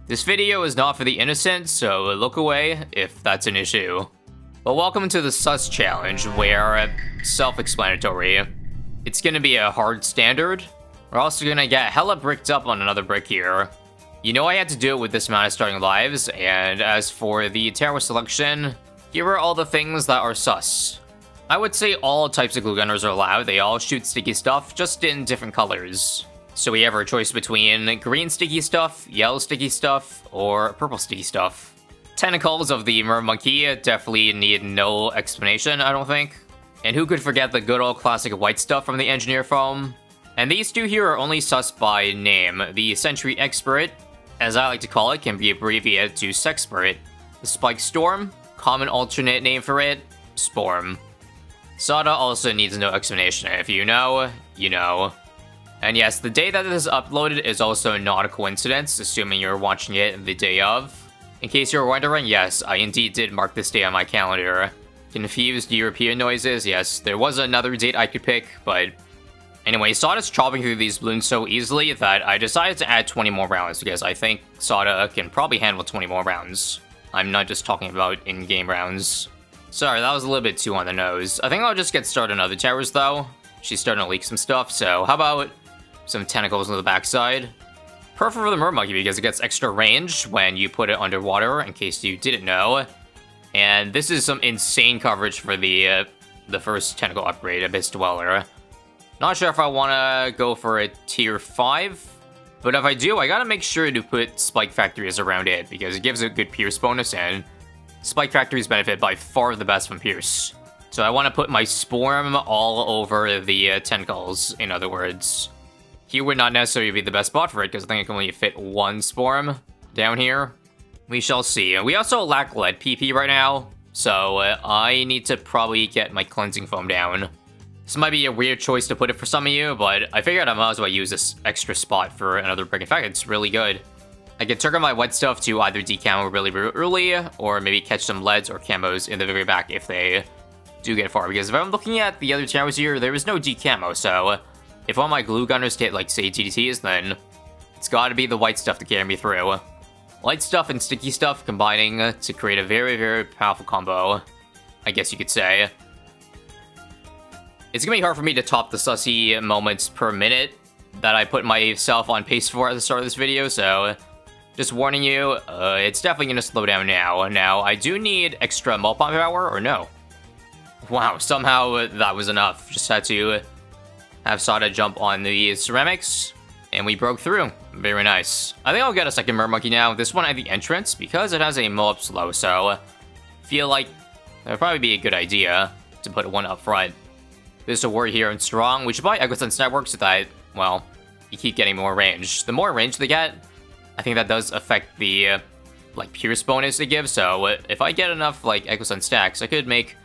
This video is not for the innocent, so look away if that's an issue. But welcome to the Sus Challenge, where, self-explanatory, it's gonna be a hard standard. We're also gonna get hella bricked up on another brick here. You know I had to do it with this amount of starting lives, and as for the tower selection, here are all the things that are sus. I would say all types of glue gunners are allowed. They all shoot sticky stuff, just in different colors. So we have our choice between green sticky stuff, yellow sticky stuff, or purple sticky stuff. Tentacles of the mermonkey definitely need no explanation, I don't think. And who could forget the good old classic white stuff from the engineer foam? And these two here are only sus by name. The Sentry Expert, as I like to call it, can be abbreviated to Sexpert. The Spike Storm, common alternate name for it, Sporm. Sada also needs no explanation. If you know, you know. And yes, the day that this is uploaded is also not a coincidence, assuming you're watching it the day of. In case you're wondering, yes, I indeed did mark this day on my calendar. Confused European noises, yes, there was another date I could pick, but... Anyway, Sada's chopping through these balloons so easily that I decided to add 20 more rounds, because I think Sada can probably handle 20 more rounds. I'm not just talking about in-game rounds. Sorry, that was a little bit too on the nose. I think I'll just get started on other towers, though. She's starting to leak some stuff, so how about some tentacles on the backside? Perfect for the mermonkey because it gets extra range when you put it underwater, in case you didn't know. And this is some insane coverage for the first tentacle upgrade, Abyss Dweller. Not sure if I want to go for a tier 5, but if I do, I gotta make sure to put Spike Factories around it, because it gives a good Pierce bonus, and Spike Factories benefit by far the best from Pierce. So I want to put my Sporm all over the tentacles, in other words. Here would not necessarily be the best spot for it, because I think I can only fit one Sporm down here. We shall see. We also lack lead PP right now, so I need to probably get my cleansing foam down. This might be a weird choice to put it for some of you, but I figured I might as well use this extra spot for another brick. In fact, it's really good. I can turn on my wet stuff to either decamo really early, or maybe catch some leads or camos in the very back if they do get far. Because if I'm looking at the other towers here, there is no decamo, so if all my glue gunners hit, like, say, TDTs, then it's gotta be the white stuff to carry me through. Light stuff and sticky stuff combining to create a very, very powerful combo, I guess you could say. It's gonna be hard for me to top the sussy moments per minute that I put myself on pace for at the start of this video, so just warning you, it's definitely gonna slow down now. Now, I do need extra mult pump power, or no? Wow, somehow that was enough. Just had to have Sada jump on the ceramics, and we broke through. Very nice. I think I'll get a second mermonkey now. This one at the entrance, because it has a mow-up slow, so feel like that would probably be a good idea to put one up front. There's a warrior here and strong. We should buy Echo Sense Network so that, well, you keep getting more range. The more range they get, I think that does affect the, like, Pierce bonus they give, so if I get enough, like, Echo Sense stacks, I could make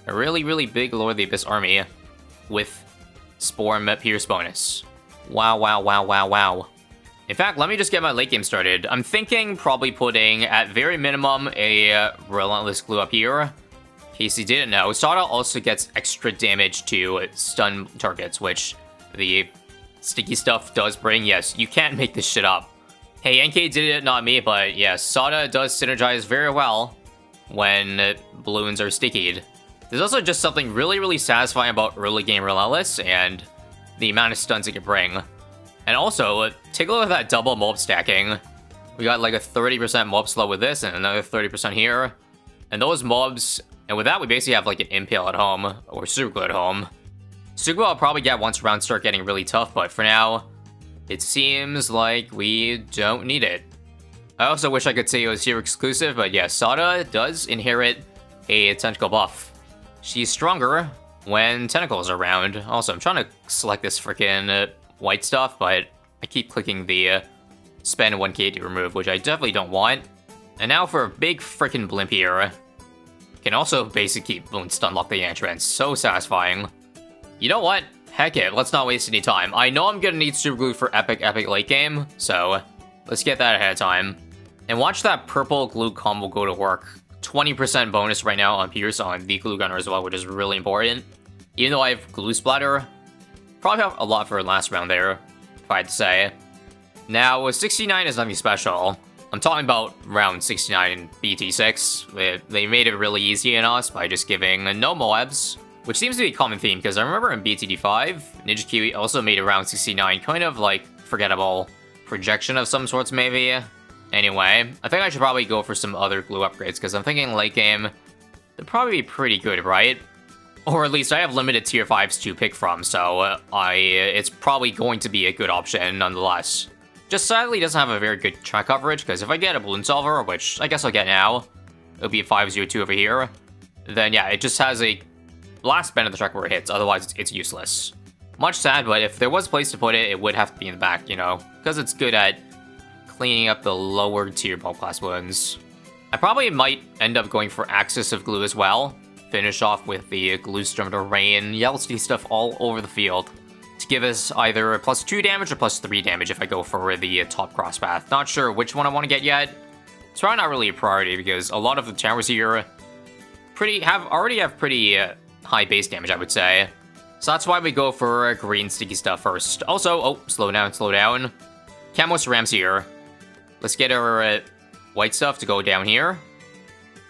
a really, really big Lord of the Abyss army with Sporm Pierce bonus. Wow, wow, wow, wow, wow. In fact, let me just get my late game started. I'm thinking probably putting, at very minimum, a Relentless Glue up here. In case you didn't know, Sada also gets extra damage to stun targets, which the sticky stuff does bring. Yes, you can't make this shit up. Hey, NK did it, not me, but yes, Sada does synergize very well when balloons are stickied. There's also just something really, really satisfying about early game Relentless and the amount of stuns it can bring. And also, take a look at that double mob stacking. We got like a 30% mob slow with this and another 30% here. And those mobs, and with that we basically have like an Impale at home, or Super Glue at home. Super Glue I'll probably get once rounds start getting really tough, but for now, it seems like we don't need it. I also wish I could say it was here exclusive, but yeah, Sada does inherit a tentacle buff. She's stronger when tentacles are around. Also, I'm trying to select this freaking white stuff, but I keep clicking the spend 1k to remove, which I definitely don't want. And now for a big freaking blimp here. Can also basically keep Bloons stun lock the entrance. So satisfying. You know what? Heck it, let's not waste any time. I know I'm gonna need Super Glue for epic late game, so let's get that ahead of time. And watch that purple glue combo go to work. 20% bonus right now on Pierce on the glue gunner as well, which is really important. Even though I have glue splatter, probably have a lot for last round there, if I had to say. Now, 69 is nothing special. I'm talking about round 69 in BT6. They made it really easy on us by just giving no Moabs, which seems to be a common theme, because I remember in BTD5, Ninja Kiwi also made around 69 kind of like forgettable projection of some sorts, maybe. Anyway, I think I should probably go for some other glue upgrades, because I'm thinking late game, they'd probably be pretty good, right? Or at least I have limited tier 5s to pick from, so it's probably going to be a good option nonetheless. Just sadly doesn't have a very good track coverage, because if I get a balloon solver, which I guess I'll get now, it'll be a 502 over here, then yeah, it just has a last bend of the track where it hits, otherwise it's useless. Much sad, but if there was a place to put it, it would have to be in the back, you know, because it's good at cleaning up the lower tier bulk class balloons. I probably might end up going for Axis of Glue as well, finish off with the Glue Storm to rain Yellow Sticky stuff all over the field, to give us either a +2 damage or +3 damage if I go for the top cross path. Not sure which one I want to get yet. It's probably not really a priority because a lot of the towers here already have pretty high base damage, I would say. So that's why we go for green sticky stuff first. Also, oh, slow down. Camo Cerams here. Let's get our white stuff to go down here.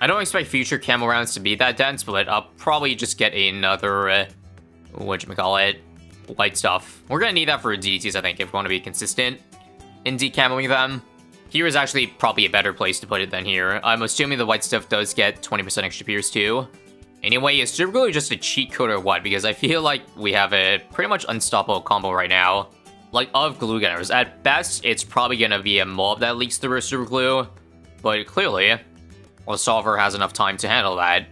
I don't expect future camo rounds to be that dense, but I'll probably just get another, whatchamacallit, white stuff. We're gonna need that for DDTs, I think, if we want to be consistent in decamoing them. Here is actually probably a better place to put it than here. I'm assuming the white stuff does get 20% extra pierce too. Anyway, is Super Glue just a cheat code or what? Because I feel like we have a pretty much unstoppable combo right now. Like, of glue gunners. At best, it's probably gonna be a mob that leaks through a Super Glue. But clearly, our solver has enough time to handle that.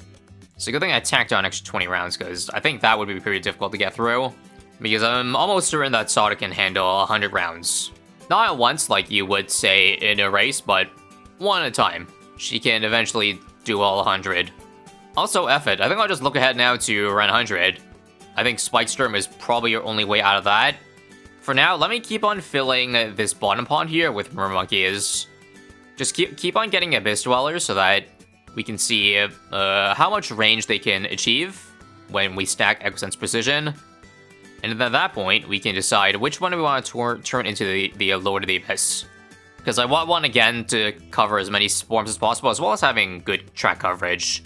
It's a good thing I tacked on extra 20 rounds, because I think that would be pretty difficult to get through. Because I'm almost certain that Sada can handle 100 rounds. Not at once, like you would say in a race, but one at a time. She can eventually do all 100. Also, F it. I think I'll just look ahead now to around 100. I think Spike Storm is probably your only way out of that. For now, let me keep on filling this bottom pond here with Merman Monkeys. Just keep on getting Abyss Dwellers so that we can see how much range they can achieve when we stack Echo Sense Precision. And at that point, we can decide which one we want to turn into the Lord of the Abyss. Because I want one, again, to cover as many swarms as possible, as well as having good track coverage.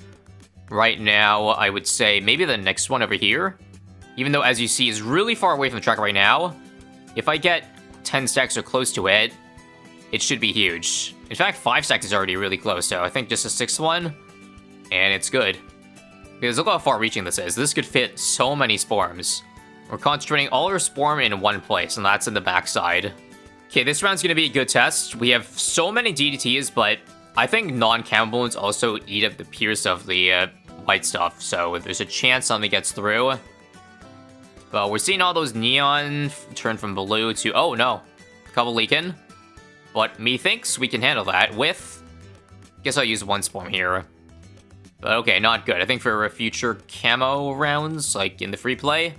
Right now, I would say maybe the next one over here. Even though, as you see, is really far away from the track right now. If I get 10 stacks or close to it, it should be huge. In fact, 5 stacks is already really close, so I think just a 6th one, and it's good. Because look how far-reaching this is. This could fit so many swarms. We're concentrating all our swarm in one place, and that's in the backside. Okay, this round's gonna be a good test. We have so many DDTs, but I think non-camo balloons also eat up the pierce of the white stuff, so there's a chance something gets through. But we're seeing all those neon turn from blue to, oh no, a couple leaking. But methinks we can handle that with, guess I'll use one swarm here. But okay, not good. I think for future camo rounds, like in the free play,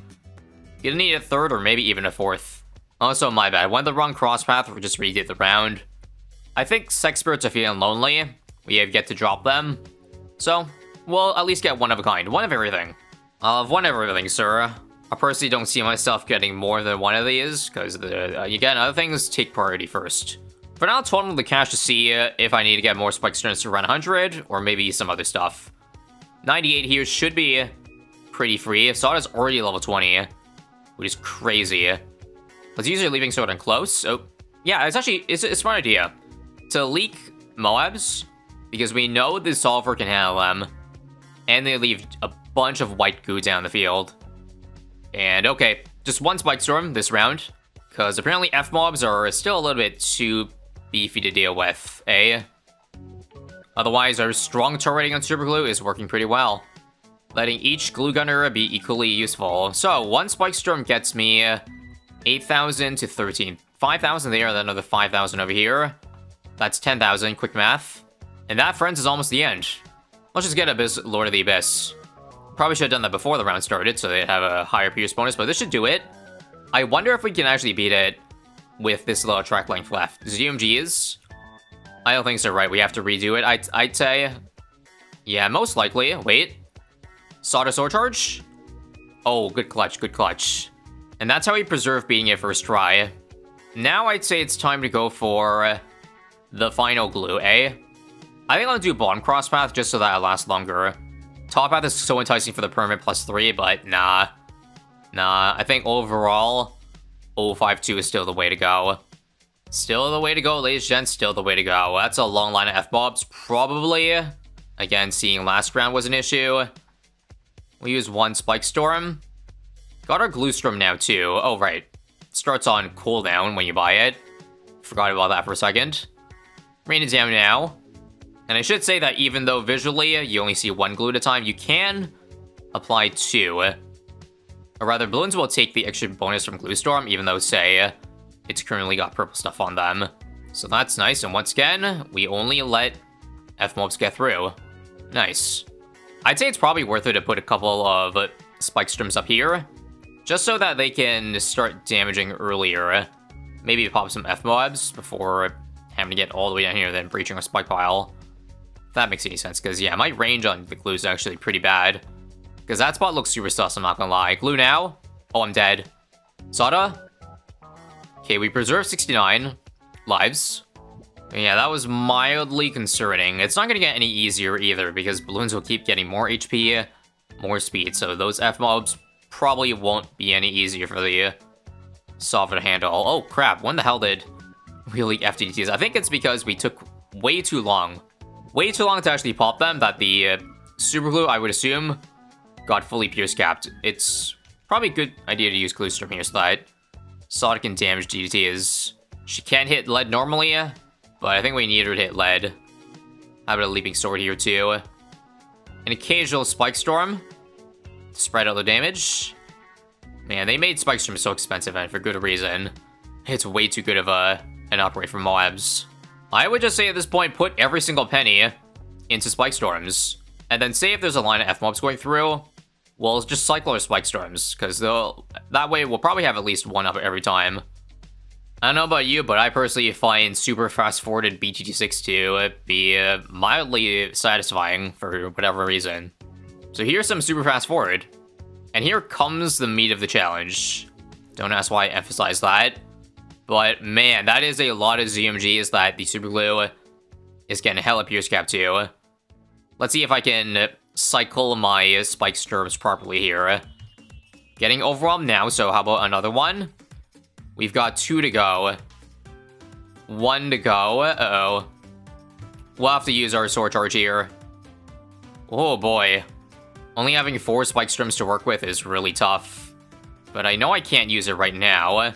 gonna need a 3rd or maybe even a 4th. Also, my bad. Went the wrong cross path, we just redid the round. I think Sex Spirits are feeling lonely. We have yet to drop them. So, we'll at least get one of a kind. One of everything. One of everything, sir. I personally don't see myself getting more than one of these, because, again, other things take priority first. For now, total the cash to see if I need to get more Spike Strengths to around 100, or maybe some other stuff. 98 here should be pretty free. Sada's already level 20, which is crazy. Let's use your Leaving Sword and close. Oh, yeah, it's a smart idea to leak Moabs, because we know the solver can handle them, and they leave a bunch of white goo down the field. And okay, just one Spike Storm this round, because apparently F-mobs are still a little bit too beefy to deal with, eh? Otherwise, our strong turreting on Super Glue is working pretty well, letting each glue gunner be equally useful. So, one Spike Storm gets me 8,000 to 13. 5,000 there, then another 5,000 over here. That's 10,000, quick math. And that, friends, is almost the end. Let's just get Abyss, Lord of the Abyss. Probably should have done that before the round started, so they'd have a higher pierce bonus, but this should do it. I wonder if we can actually beat it with this little track length left. ZMGs? I don't think so, right? We have to redo it, I'd say. Yeah, most likely. Wait. Sada Sword Charge? Oh, good clutch, good clutch. And that's how we preserve beating it first try. Now I'd say it's time to go for the final glue, eh? I think I'll do bottom cross path just so that it lasts longer. Top path is so enticing for the permanent +3, but nah. Nah, I think overall, 052 is still the way to go. Still the way to go, ladies and gents, still the way to go. That's a long line of F-mobs, probably. Again, seeing last round was an issue. We use one Spike Storm. Got our Glue Storm now, too. Oh, right. It starts on cooldown when you buy it. Forgot about that for a second. Rain it down now. And I should say that even though visually you only see one glue at a time, you can apply two. Or rather, Bloons will take the extra bonus from Glue Storm, even though, say, it's currently got purple stuff on them. So that's nice, and once again, we only let F-mobs get through. Nice. I'd say it's probably worth it to put a couple of Spike Storms up here, just so that they can start damaging earlier. Maybe pop some F-mobs before having to get all the way down here, then breaching a Spike Pile. If that makes any sense, because yeah, my range on the glue is actually pretty bad. Because that spot looks super sus, I'm not gonna lie. Glue now? Oh, I'm dead. Sada? Okay, we preserved 69 lives. Yeah, that was mildly concerning. It's not gonna get any easier either, because Bloons will keep getting more HP, more speed, so those F-mobs probably won't be any easier for the Sova to handle. Oh crap, when the hell did we leak FTDTs? I think it's because we took way too long to actually pop them, that the super glue, I would assume, got fully pierce capped. It's probably a good idea to use Glue Storm here so that Sonic can damage DDTs. She can't hit lead normally, but I think we need her to hit lead. How about a Leaping Sword here too? An occasional Spike Storm to spread out the damage. Man, they made Spike Storm so expensive, and for good reason. It's way too good of an upgrade for mobs. I would just say at this point, put every single penny into Spike Storms. And then say if there's a line of F-mobs going through, we'll just cycle our Spike Storms, because that way we'll probably have at least one up every time. I don't know about you, but I personally find super fast-forwarded BTT6 to be mildly satisfying for whatever reason. So here's some super fast-forward. And here comes the meat of the challenge. Don't ask why I emphasize that. But man, that is a lot of ZMGs that the super glue is getting hella pierce cap to. Let's see if I can cycle my Spike Storms properly here. Getting overwhelmed now, so how about another one? We've got 2 to go. 1 to go. Uh-oh. We'll have to use our Sword Charge here. Oh boy. Only having 4 Spike Storms to work with is really tough. But I know I can't use it right now.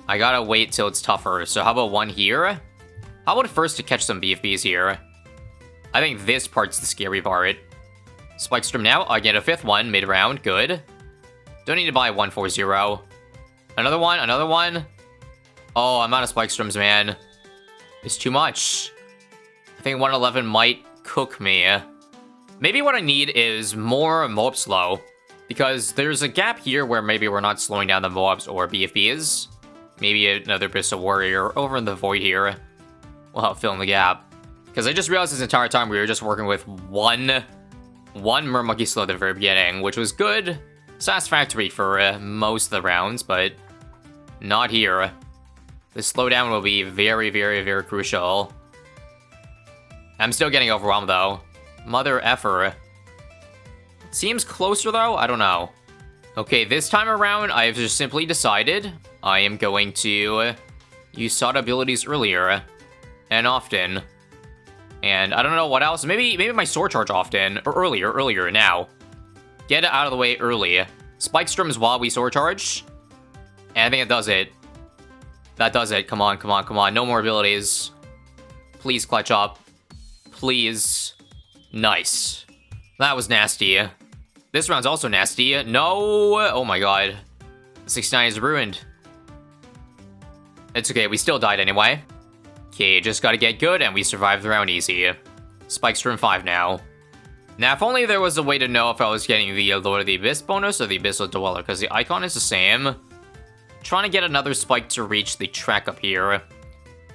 I gotta wait till it's tougher, so how about 1 here? How about first to catch some BFBs here? I think this part's the scary part. Spike Storm now, I get a 5th one mid-round, good. Don't need to buy 140. Another one, another one. Oh, I'm out of Spike Storms, man. It's too much. I think 111 might cook me. Maybe what I need is more mob slow, because there's a gap here where maybe we're not slowing down the mobs or BFBs. Maybe another Pistol Warrior over in the void here will help fill in the gap. Because I just realized this entire time we were just working with one Mermonkey slow at the very beginning, which was good, satisfactory for most of the rounds, but not here. The slowdown will be very, very, very crucial. I'm still getting overwhelmed though. Mother effer. Seems closer though? I don't know. Okay, this time around, I have just simply decided I am going to use Sada abilities earlier and often. And I don't know what else. Maybe my Sword Charge often, or earlier now. Get it out of the way early. Spike Storms while we Sword Charge. And I think it does it. That does it. Come on, come on, come on. No more abilities. Please clutch up. Please. Nice. That was nasty. This round's also nasty. No! Oh my god. 69 is ruined. It's okay, we still died anyway. Okay, just gotta get good, and we survived the round easy. Spike Storm 5 now. Now, if only there was a way to know if I was getting the Lord of the Abyss bonus or the Abyssal Dweller, because the icon is the same. Trying to get another spike to reach the track up here.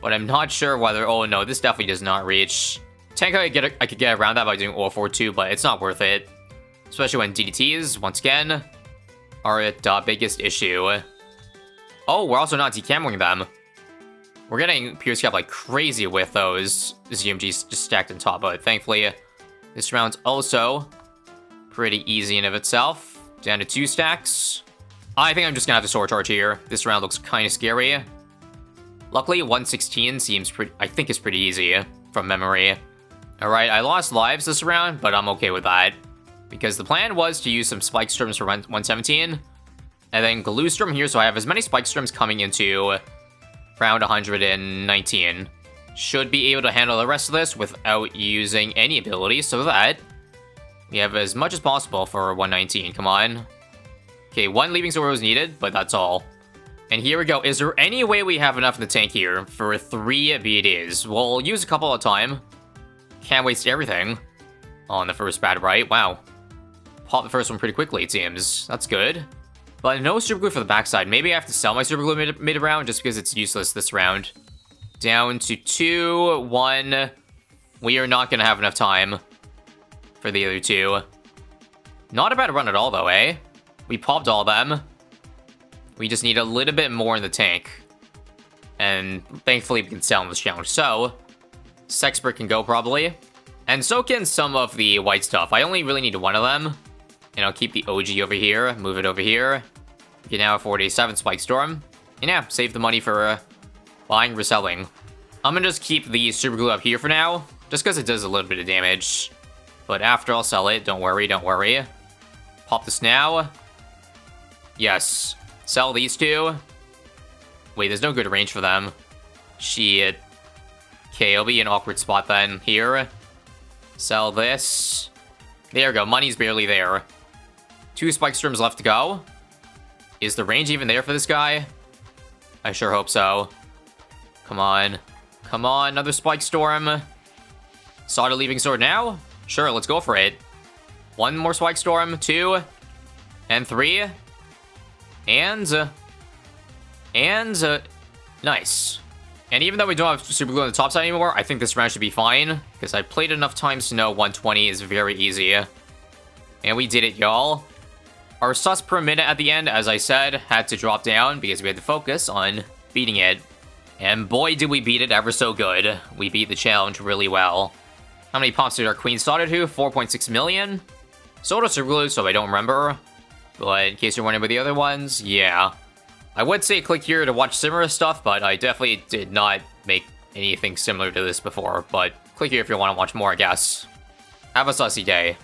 But I'm not sure whether... Oh no, this definitely does not reach. Technically, I could get around that by doing O4-2, but it's not worth it. Especially when DDTs, once again, are the biggest issue. Oh, we're also not decameling them. We're getting Pierce Cap like crazy with those ZMGs just stacked on top, but thankfully, this round's also pretty easy in of itself. Down to 2 stacks. I think I'm just gonna have to Sword Charge here. This round looks kind of scary. Luckily, 116 seems pretty, I think is pretty easy from memory. Alright, I lost lives this round, but I'm okay with that. Because the plan was to use some Spike Storms for 117, and then Glue Storm here, so I have as many Spike Storms coming into round 119. Should be able to handle the rest of this without using any abilities, so that we have as much as possible for 119, come on. Okay, 1 Leaping Sword was needed, but that's all. And here we go. Is there any way we have enough in the tank here for 3 BDs? We'll use a couple at a time. Can't waste everything on the first bad right. Wow. Pop the first one pretty quickly, it seems. That's good. But no super glue for the backside. Maybe I have to sell my super glue mid-round just because it's useless this round. Down to 2, 1. We are not going to have enough time for the other 2. Not a bad run at all, though, eh? We popped all of them. We just need a little bit more in the tank. And thankfully we can sell in this challenge. So, Sexpert can go probably. And so can some of the white stuff. I only really need 1 of them. And I'll keep the OG over here, move it over here. We can now afford a 7 Spike Storm. And yeah, save the money for buying, reselling. I'm gonna just keep the Super Glue up here for now, just because it does a little bit of damage. But after I'll sell it, don't worry, don't worry. Pop this now. Yes. Sell these 2. Wait, there's no good range for them. Shit. Okay, it'll be an awkward spot then. Here. Sell this. There we go, money's barely there. 2 Spike Storms left to go. Is the range even there for this guy? I sure hope so. Come on. Come on, another Spike Storm. Solid Leaping Sword now? Sure, let's go for it. 1 more Spike Storm, 2, and 3. And nice. And even though we don't have Super Glue on the top side anymore, I think this round should be fine, because I played enough times to know 120 is very easy. And we did it, y'all. Our sus per minute at the end, as I said, had to drop down because we had to focus on beating it. And boy, did we beat it ever so good. We beat the challenge really well. How many pops did our queen start to? 4.6 million? Sold a Super Glue, so I don't remember. But in case you're wondering about the other ones, yeah. I would say click here to watch similar stuff, but I definitely did not make anything similar to this before. But click here if you want to watch more, I guess. Have a sussy day.